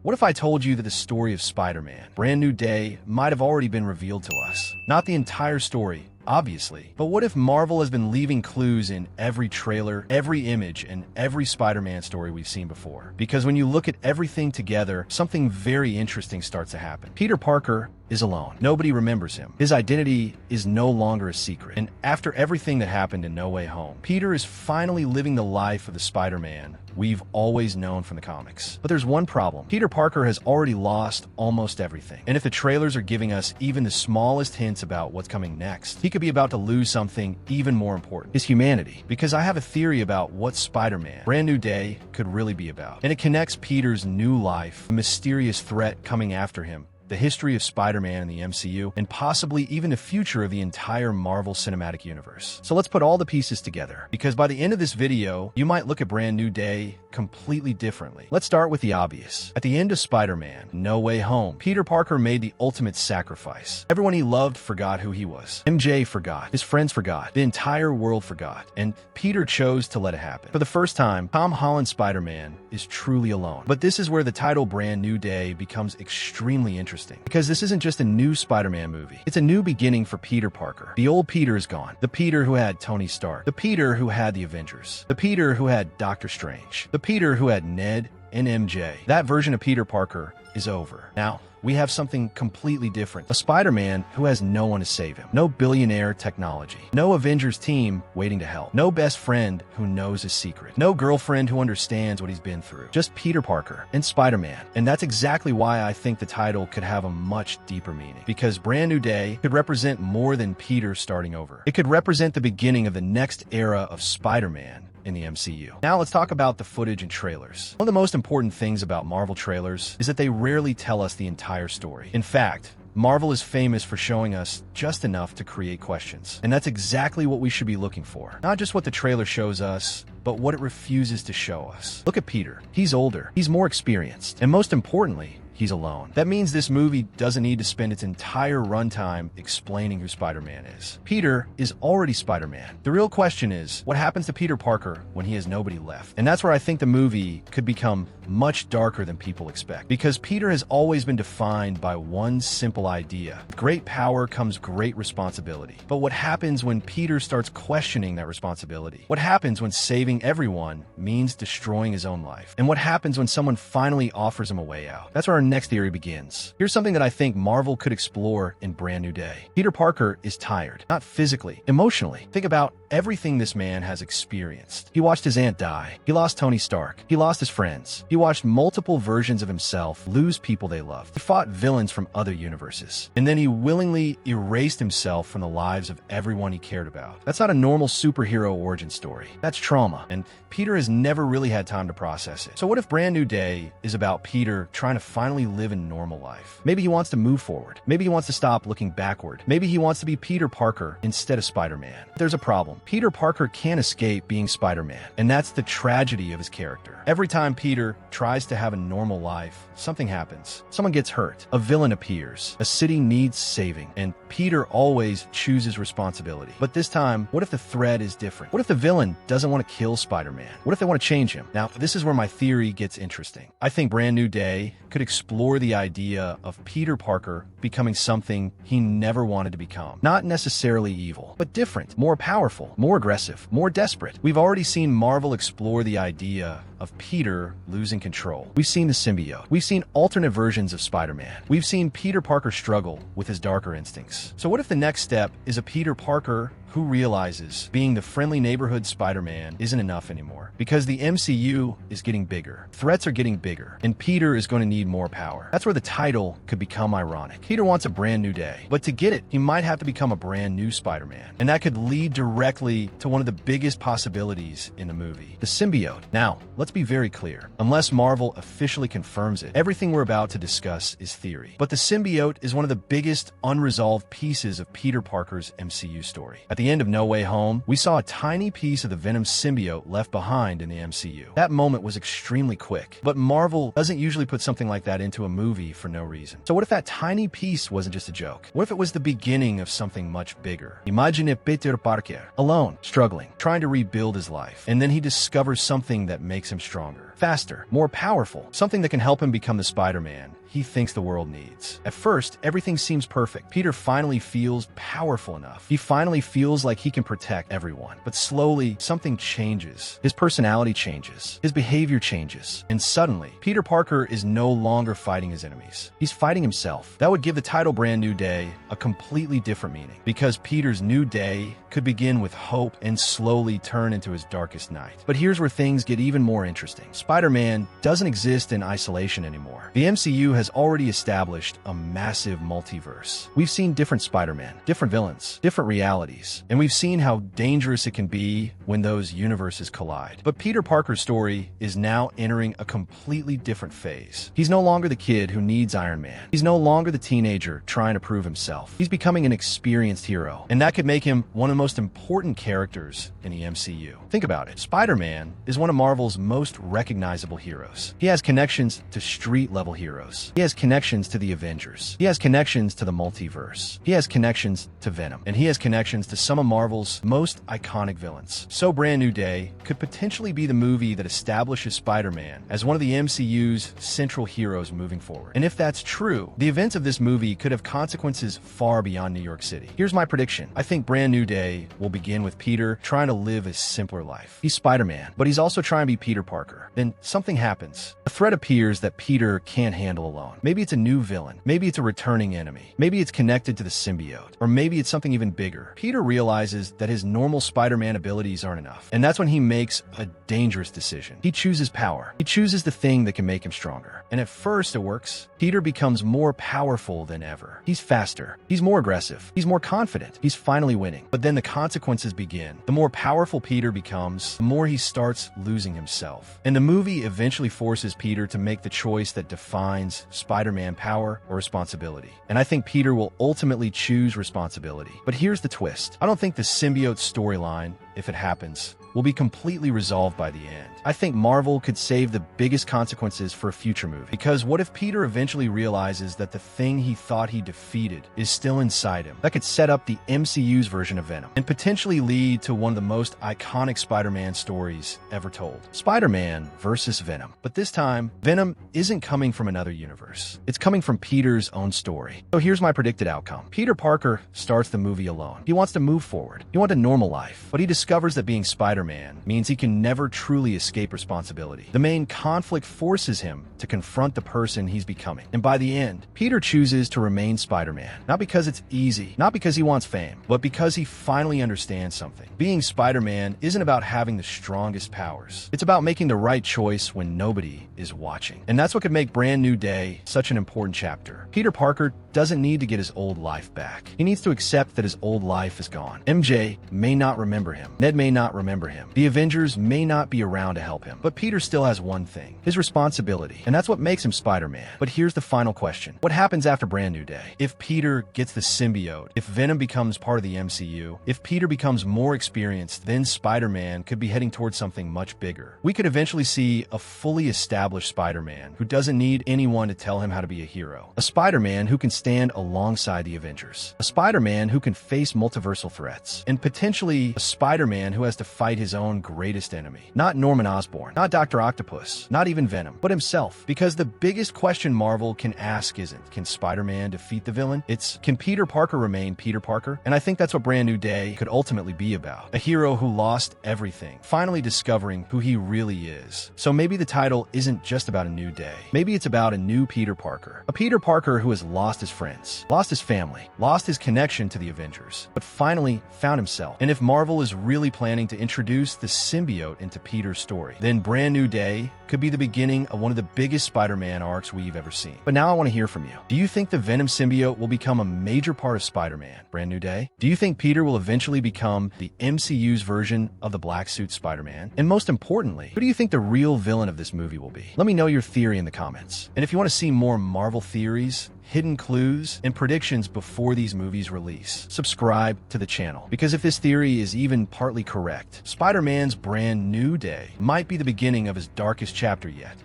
What if I told you that the story of Spider-Man, Brand New Day, might have already been revealed to us? Not the entire story, obviously, but what if Marvel has been leaving clues in every trailer, every image, and every Spider-Man story we've seen before? Because when you look at everything together, something very interesting starts to happen. Peter Parker is alone. Nobody remembers him. His identity is no longer a secret. And after everything that happened in No Way Home, Peter is finally living the life of the Spider-Man we've always known from the comics. But there's one problem. Peter Parker has already lost almost everything. And if the trailers are giving us even the smallest hints about what's coming next, he could be about to lose something even more important, his humanity. Because I have a theory about what Spider-Man, Brand New Day, could really be about. And it connects Peter's new life, the mysterious threat coming after him, the history of Spider-Man in the MCU, and possibly even the future of the entire Marvel Cinematic Universe. So let's put all the pieces together, because by the end of this video, you might look at Brand New Day completely differently. Let's start with the obvious. At the end of Spider-Man, No Way Home, Peter Parker made the ultimate sacrifice. Everyone he loved forgot who he was. MJ forgot. His friends forgot. The entire world forgot. And Peter chose to let it happen. For the first time, Tom Holland's Spider-Man is truly alone. But this is where the title Brand New Day becomes extremely interesting. Because this isn't just a new Spider-Man movie. It's a new beginning for Peter Parker. The old Peter is gone. The Peter who had Tony Stark. The Peter who had the Avengers. The Peter who had Doctor Strange. The Peter who had Ned and MJ. That version of Peter Parker is over. Now, we have something completely different. A Spider-Man who has no one to save him. No billionaire technology. No Avengers team waiting to help. No best friend who knows his secret. No girlfriend who understands what he's been through. Just Peter Parker and Spider-Man. And that's exactly why I think the title could have a much deeper meaning. Because Brand New Day could represent more than Peter starting over. It could represent the beginning of the next era of Spider-Man in the MCU. Now let's talk about the footage and trailers. One of the most important things about Marvel trailers is that they rarely tell us the entire story. In fact, Marvel is famous for showing us just enough to create questions. And that's exactly what we should be looking for. Not just what the trailer shows us, but what it refuses to show us. Look at Peter. He's older. He's more experienced. And most importantly, he's alone. That means this movie doesn't need to spend its entire runtime explaining who Spider-Man is. Peter is already Spider-Man. The real question is, what happens to Peter Parker when he has nobody left? And that's where I think the movie could become much darker than people expect. Because Peter has always been defined by one simple idea. With great power comes great responsibility. But what happens when Peter starts questioning that responsibility? What happens when saving everyone means destroying his own life? And what happens when someone finally offers him a way out? That's where our next theory begins. Here's something that I think Marvel could explore in Brand New Day. Peter Parker is tired, not physically, emotionally. Think about everything this man has experienced. He watched his aunt die. He lost Tony Stark. He lost his friends. He watched multiple versions of himself lose people they loved. He fought villains from other universes. And then he willingly erased himself from the lives of everyone he cared about. That's not a normal superhero origin story. That's trauma. And Peter has never really had time to process it. So what if Brand New Day is about Peter trying to finally live a normal life? Maybe he wants to move forward. Maybe he wants to stop looking backward. Maybe he wants to be Peter Parker instead of Spider-Man. There's a problem. Peter Parker can't escape being Spider-Man, and that's the tragedy of his character. Every time Peter tries to have a normal life, something happens. Someone gets hurt. A villain appears. A city needs saving, and Peter always chooses responsibility. But this time, what if the threat is different? What if the villain doesn't want to kill Spider-Man? What if they want to change him? Now, this is where my theory gets interesting. I think Brand New Day could explore the idea of Peter Parker becoming something he never wanted to become. Not necessarily evil, but different, more powerful, more aggressive, more desperate. We've already seen Marvel explore the idea of Peter losing control. We've seen the symbiote. We've seen alternate versions of Spider-Man. We've seen Peter Parker struggle with his darker instincts. So what if the next step is a Peter Parker who realizes being the friendly neighborhood Spider-Man isn't enough anymore? Because the MCU is getting bigger. Threats are getting bigger. And Peter is going to need more power. That's where the title could become ironic. Peter wants a brand new day. But to get it, he might have to become a brand new Spider-Man. And that could lead directly to one of the biggest possibilities in the movie, the symbiote. Now, let's be very clear. Unless Marvel officially confirms it, everything we're about to discuss is theory. But the symbiote is one of the biggest unresolved pieces of Peter Parker's MCU story. At the end of No Way Home, we saw a tiny piece of the Venom symbiote left behind in the MCU. That moment was extremely quick, but Marvel doesn't usually put something like that into a movie for no reason. So what if that tiny piece wasn't just a joke? What if it was the beginning of something much bigger? Imagine Peter Parker, alone, struggling, trying to rebuild his life, and then he discovers something that makes him stronger. stronger, faster, more powerful, something that can help him become the Spider-Man he thinks the world needs. At first, everything seems perfect. Peter finally feels powerful enough. He finally feels like he can protect everyone. But slowly, something changes. His personality changes. His behavior changes. And suddenly, Peter Parker is no longer fighting his enemies. He's fighting himself. That would give the title Brand New Day a completely different meaning, because Peter's new day could begin with hope and slowly turn into his darkest night. But here's where things get even more interesting. Spider-Man doesn't exist in isolation anymore. The MCU has already established a massive multiverse. We've seen different Spider-Man, different villains, different realities, and we've seen how dangerous it can be when those universes collide. But Peter Parker's story is now entering a completely different phase. He's no longer the kid who needs Iron Man. He's no longer the teenager trying to prove himself. He's becoming an experienced hero, and that could make him one of the most important characters in the MCU. Think about it. Spider-Man is one of Marvel's most recognizable heroes. He has connections to street-level heroes. He has connections to the Avengers. He has connections to the multiverse. He has connections to Venom. And he has connections to some of Marvel's most iconic villains. So Brand New Day could potentially be the movie that establishes Spider-Man as one of the MCU's central heroes moving forward. And if that's true, the events of this movie could have consequences far beyond New York City. Here's my prediction. I think Brand New Day will begin with Peter trying to live a simpler life. He's Spider-Man, but he's also trying to be Peter Parker. Then something happens. A threat appears that Peter can't handle alone. Maybe it's a new villain. Maybe it's a returning enemy. Maybe it's connected to the symbiote. Or maybe it's something even bigger. Peter realizes that his normal Spider-Man abilities aren't enough. And that's when he makes a dangerous decision. He chooses power. He chooses the thing that can make him stronger. And at first it works. Peter becomes more powerful than ever. He's faster. He's more aggressive. He's more confident. He's finally winning. But then the consequences begin. The more powerful Peter becomes, the more he starts losing himself. And the movie eventually forces Peter to make the choice that defines Spider-Man power or responsibility. And I think Peter will ultimately choose responsibility. But here's the twist. I don't think the symbiote storyline, if it happens, will be completely resolved by the end. I think Marvel could save the biggest consequences for a future movie. Because what if Peter eventually realizes that the thing he thought he defeated is still inside him? That could set up the MCU's version of Venom and potentially lead to one of the most iconic Spider-Man stories ever told. Spider-Man versus Venom. But this time, Venom isn't coming from another universe. It's coming from Peter's own story. So here's my predicted outcome. Peter Parker starts the movie alone. He wants to move forward. He wants a normal life. But he discovers that being Spider-Man means he can never truly escape responsibility. The main conflict forces him to confront the person he's becoming. And by the end, Peter chooses to remain Spider-Man. Not because it's easy, not because he wants fame, but because he finally understands something. Being Spider-Man isn't about having the strongest powers. It's about making the right choice when nobody is watching. And that's what could make Brand New Day such an important chapter. Peter Parker doesn't need to get his old life back. He needs to accept that his old life is gone. MJ may not remember him. Ned may not remember him. The Avengers may not be around to help him. But Peter still has one thing, his responsibility. And that's what makes him Spider-Man. But here's the final question. What happens after Brand New Day? If Peter gets the symbiote, if Venom becomes part of the MCU, if Peter becomes more experienced, then Spider-Man could be heading towards something much bigger. We could eventually see a fully established Spider-Man who doesn't need anyone to tell him how to be a hero. A Spider-Man who can stand alongside the Avengers. A Spider-Man who can face multiversal threats. And potentially a Spider-Man who has to fight his own greatest enemy. Not Norman Osborn, not Dr. Octopus, not even Venom, but himself. Because the biggest question Marvel can ask isn't, can Spider-Man defeat the villain? It's, can Peter Parker remain Peter Parker? And I think that's what Brand New Day could ultimately be about. A hero who lost everything, finally discovering who he really is. So maybe the title isn't just about a new day. Maybe it's about a new Peter Parker. A Peter Parker who has lost his friends, lost his family, lost his connection to the Avengers, but finally found himself. And if Marvel is really planning to introduce the symbiote into Peter's story, then Brand New Day could be the beginning of one of the biggest Spider-Man arcs we've ever seen. But now I want to hear from you. Do you think the Venom symbiote will become a major part of Spider-Man Brand New Day? Do you think Peter will eventually become the MCU's version of the black suit Spider-Man? And most importantly, who do you think the real villain of this movie will be? Let me know your theory in the comments. And if you want to see more Marvel theories, hidden clues, and predictions before these movies release, subscribe to the channel. Because if this theory is even partly correct, Spider-Man's Brand New Day might be the beginning of his darkest chapter yet.